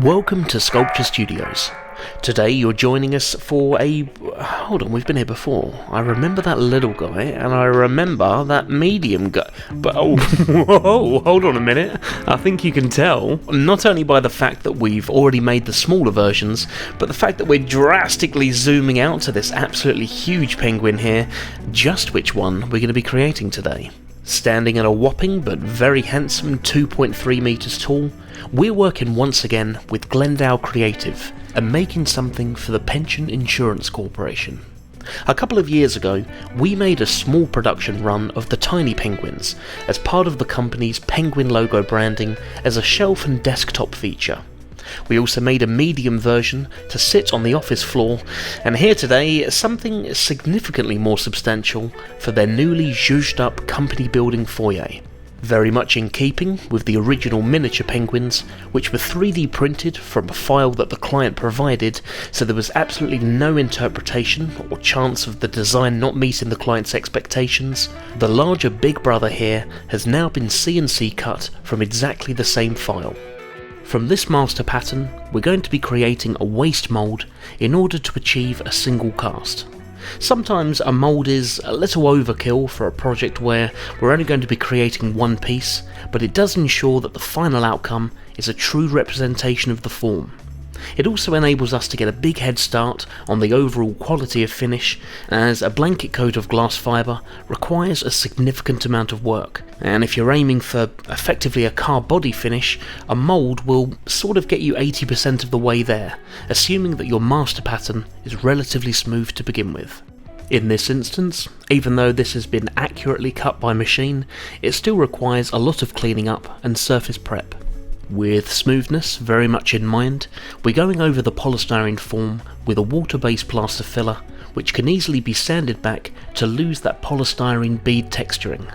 Welcome to Sculpture Studios. Today you're joining us for a... Hold on, we've been here before. I remember that little guy, and I remember that medium guy. But whoa, hold on a minute. I think you can tell, not only by the fact that we've already made the smaller versions, but the fact that we're drastically zooming out to this absolutely huge penguin here, just which one we're going to be creating today. Standing at a whopping but very handsome 2.3 metres tall, we're working once again with Glendale Creative and making something for the Pension Insurance Corporation. A couple of years ago, we made a small production run of the tiny penguins as part of the company's penguin logo branding as a shelf and desktop feature. We also made a medium version to sit on the office floor, and here today something significantly more substantial for their newly zhuzhed up company building foyer. Very much in keeping with the original miniature penguins, which were 3D printed from a file that the client provided, so there was absolutely no interpretation or chance of the design not meeting the client's expectations. The larger Big Brother here has now been CNC cut from exactly the same file. From this master pattern, we're going to be creating a waste mould in order to achieve a single cast. Sometimes a mould is a little overkill for a project where we're only going to be creating one piece, but it does ensure that the final outcome is a true representation of the form. It also enables us to get a big head start on the overall quality of finish, as a blanket coat of glass fibre requires a significant amount of work, and if you're aiming for effectively a car body finish, a mould will sort of get you 80% of the way there, assuming that your master pattern is relatively smooth to begin with. In this instance, even though this has been accurately cut by machine, it still requires a lot of cleaning up and surface prep. With smoothness very much in mind, we're going over the polystyrene form with a water-based plaster filler, which can easily be sanded back to lose that polystyrene bead texturing.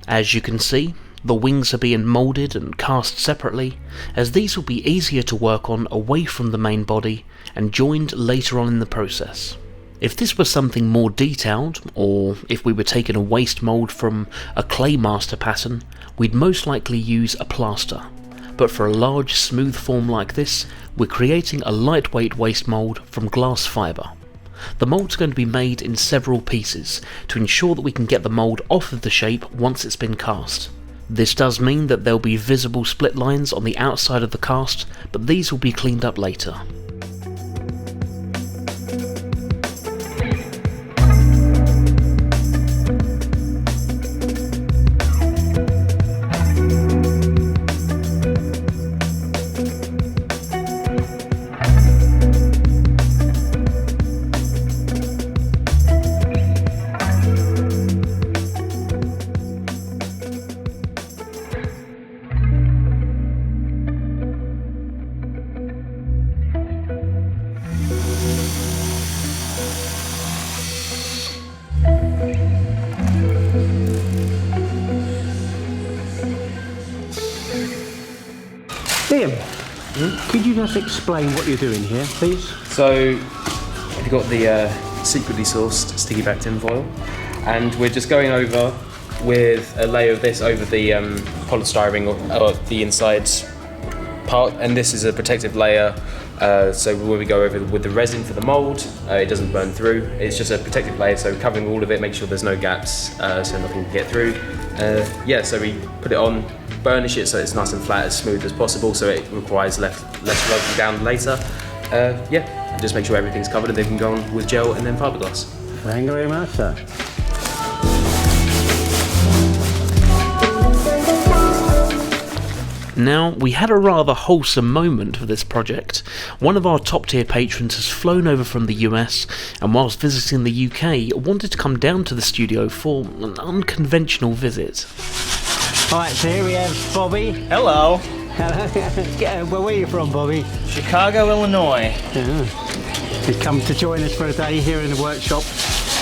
As you can see, the wings are being moulded and cast separately, as these will be easier to work on away from the main body and joined later on in the process. If this was something more detailed, or if we were taking a waste mould from a clay master pattern, we'd most likely use a plaster. But for a large smooth form like this, we're creating a lightweight waste mould from glass fibre. The mould's going to be made in several pieces to ensure that we can get the mould off of the shape once it's been cast. This does mean that there'll be visible split lines on the outside of the cast, but these will be cleaned up later. Liam, could you just explain what you're doing here, please? So, we've got the secretly sourced sticky back tin foil, and we're just going over with a layer of this over the polystyrene or the inside part, and this is a protective layer. So when we go over with the resin for the mould, it doesn't burn through. It's just a protective layer, so covering all of it, make sure there's no gaps, so nothing can get through. So we put it on, burnish it so it's nice and flat, as smooth as possible, so it requires less rubbing down later. And just make sure everything's covered, and then we can go on with gel and then fiberglass. Thank you very much, sir. Now, we had a rather wholesome moment for this project. One of our top tier patrons has flown over from the US, and whilst visiting the UK, wanted to come down to the studio for an unconventional visit. Alright, so here we have Bobby. Hello. Where are you from, Bobby? Chicago, Illinois. He's come to join us for a day here in the workshop.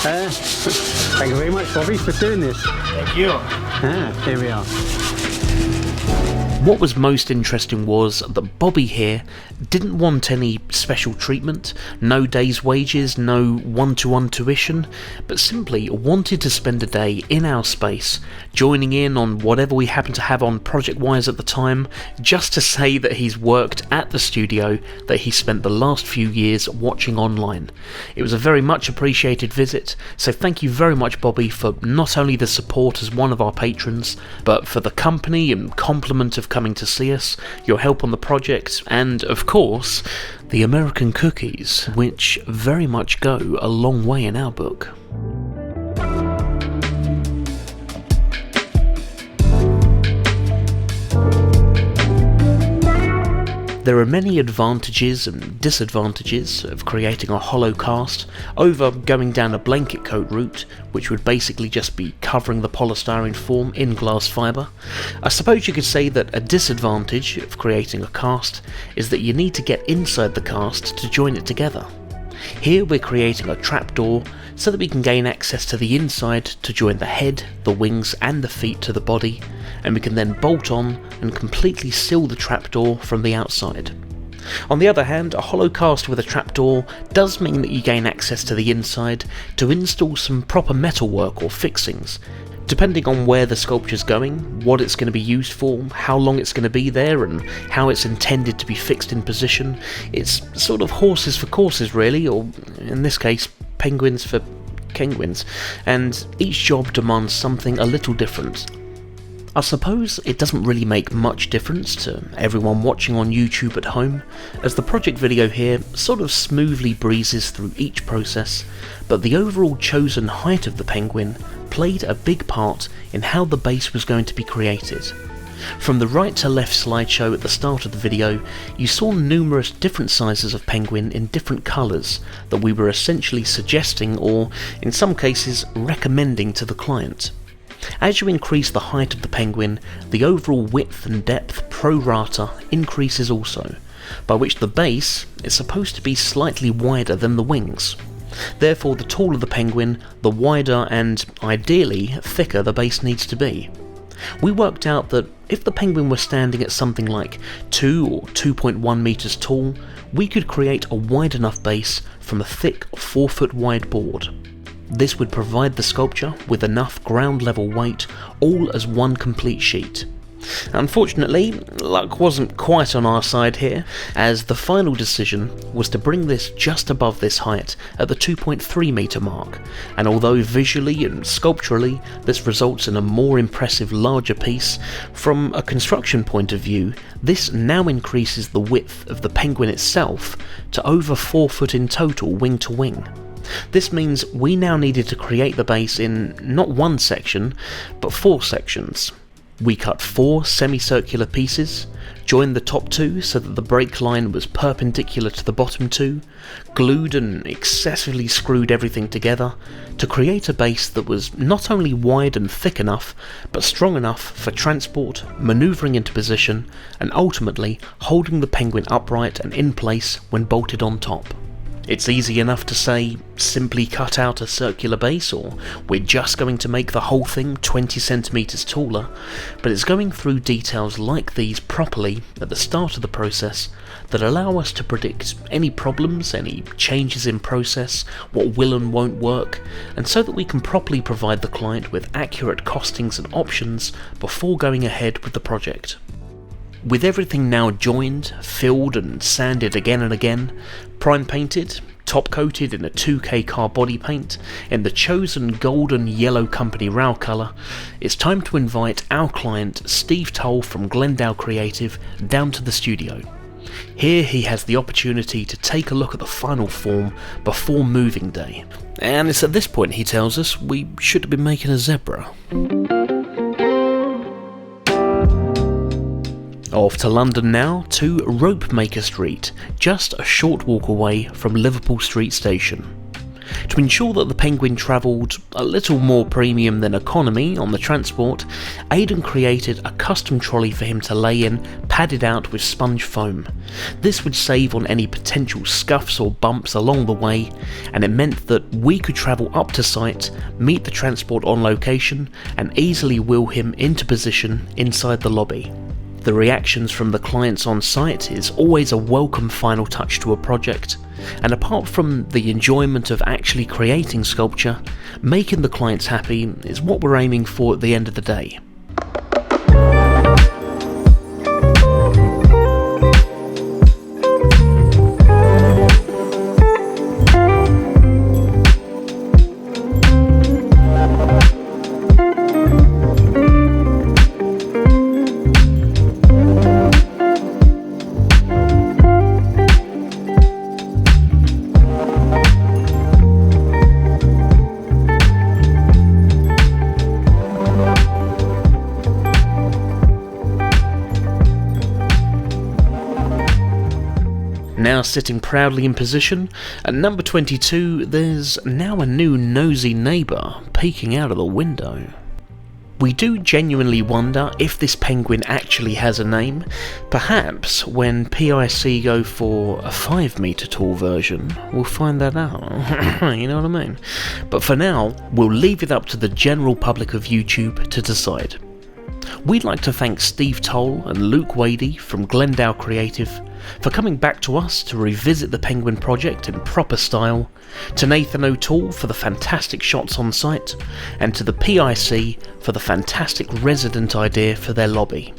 Thank you very much, Bobby, for doing this. Thank you. Here we are. What was most interesting was that Bobby here didn't want any special treatment, no day's wages, no one-to-one tuition, but simply wanted to spend a day in our space, joining in on whatever we happened to have on project-wise at the time, just to say that he's worked at the studio that he spent the last few years watching online. It was a very much appreciated visit, so thank you very much, Bobby, for not only the support as one of our patrons, but for the company and compliment of coming to see us, your help on the project, and of course, the American cookies, which very much go a long way in our book. There are many advantages and disadvantages of creating a hollow cast over going down a blanket coat route, which would basically just be covering the polystyrene form in glass fibre. I suppose you could say that a disadvantage of creating a cast is that you need to get inside the cast to join it together. Here we're creating a trapdoor so that we can gain access to the inside to join the head, the wings and the feet to the body, and we can then bolt on and completely seal the trapdoor from the outside. On the other hand, a hollow cast with a trapdoor does mean that you gain access to the inside to install some proper metalwork or fixings. Depending on where the sculpture's going, what it's going to be used for, how long it's going to be there, and how it's intended to be fixed in position, it's sort of horses for courses really, or in this case, penguins for kenguins, and each job demands something a little different. I suppose it doesn't really make much difference to everyone watching on YouTube at home, as the project video here sort of smoothly breezes through each process, but the overall chosen height of the penguin played a big part in how the base was going to be created. From the right to left slideshow at the start of the video, you saw numerous different sizes of penguin in different colours that we were essentially suggesting, or in some cases recommending, to the client. As you increase the height of the penguin, the overall width and depth pro rata increases also, by which the base is supposed to be slightly wider than the wings. Therefore, the taller the penguin, the wider and, ideally, thicker the base needs to be. We worked out that if the penguin were standing at something like 2 or 2.1 metres tall, we could create a wide enough base from a thick 4-foot wide board. This would provide the sculpture with enough ground level weight, all as one complete sheet. Unfortunately, luck wasn't quite on our side here, as the final decision was to bring this just above this height at the 2.3 metre mark, and although visually and sculpturally this results in a more impressive larger piece, from a construction point of view this now increases the width of the penguin itself to over 4 foot in total wing to wing. This means we now needed to create the base in not one section, but 4 sections. We cut 4 semicircular pieces, joined the top 2 so that the break line was perpendicular to the bottom 2, glued and excessively screwed everything together to create a base that was not only wide and thick enough, but strong enough for transport, manoeuvring into position, and ultimately holding the penguin upright and in place when bolted on top. It's easy enough to say, simply cut out a circular base, or we're just going to make the whole thing 20 centimetres taller, but it's going through details like these properly at the start of the process that allow us to predict any problems, any changes in process, what will and won't work, and so that we can properly provide the client with accurate costings and options before going ahead with the project. With everything now joined, filled and sanded again and again, prime painted, top coated in a 2K car body paint, in the chosen golden yellow company RAW colour, it's time to invite our client Steve Toll from Glendale Creative down to the studio. Here he has the opportunity to take a look at the final form before moving day. And it's at this point, he tells us, we should have been making a zebra. Off to London now, to Ropemaker Street, just a short walk away from Liverpool Street Station. To ensure that the penguin travelled a little more premium than economy on the transport, Aden created a custom trolley for him to lay in, padded out with sponge foam. This would save on any potential scuffs or bumps along the way, and it meant that we could travel up to site, meet the transport on location, and easily wheel him into position inside the lobby. The reactions from the clients on site is always a welcome final touch to a project, and apart from the enjoyment of actually creating sculpture, making the clients happy is what we're aiming for at the end of the day. Now sitting proudly in position, at number 22 there's now a new nosy neighbour peeking out of the window. We do genuinely wonder if this penguin actually has a name. Perhaps when PIC go for a 5 metre tall version, we'll find that out. You know what I mean? But for now, we'll leave it up to the general public of YouTube to decide. We'd like to thank Steve Toll and Luke Wadey from Glendale Creative for coming back to us to revisit the Penguin project in proper style, to Nathan O'Toole for the fantastic shots on site, and to the PIC for the fantastic resident idea for their lobby.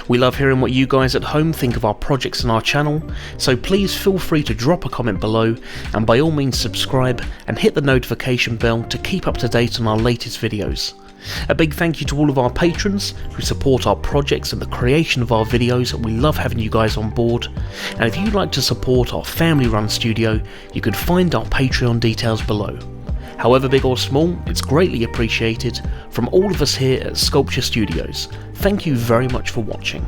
We love hearing what you guys at home think of our projects and our channel, so please feel free to drop a comment below, and by all means subscribe and hit the notification bell to keep up to date on our latest videos. A big thank you to all of our patrons who support our projects and the creation of our videos. We love having you guys on board, and if you'd like to support our family run studio, you can find our Patreon details below. However big or small, it's greatly appreciated from all of us here at Sculpture Studios. Thank you very much for watching.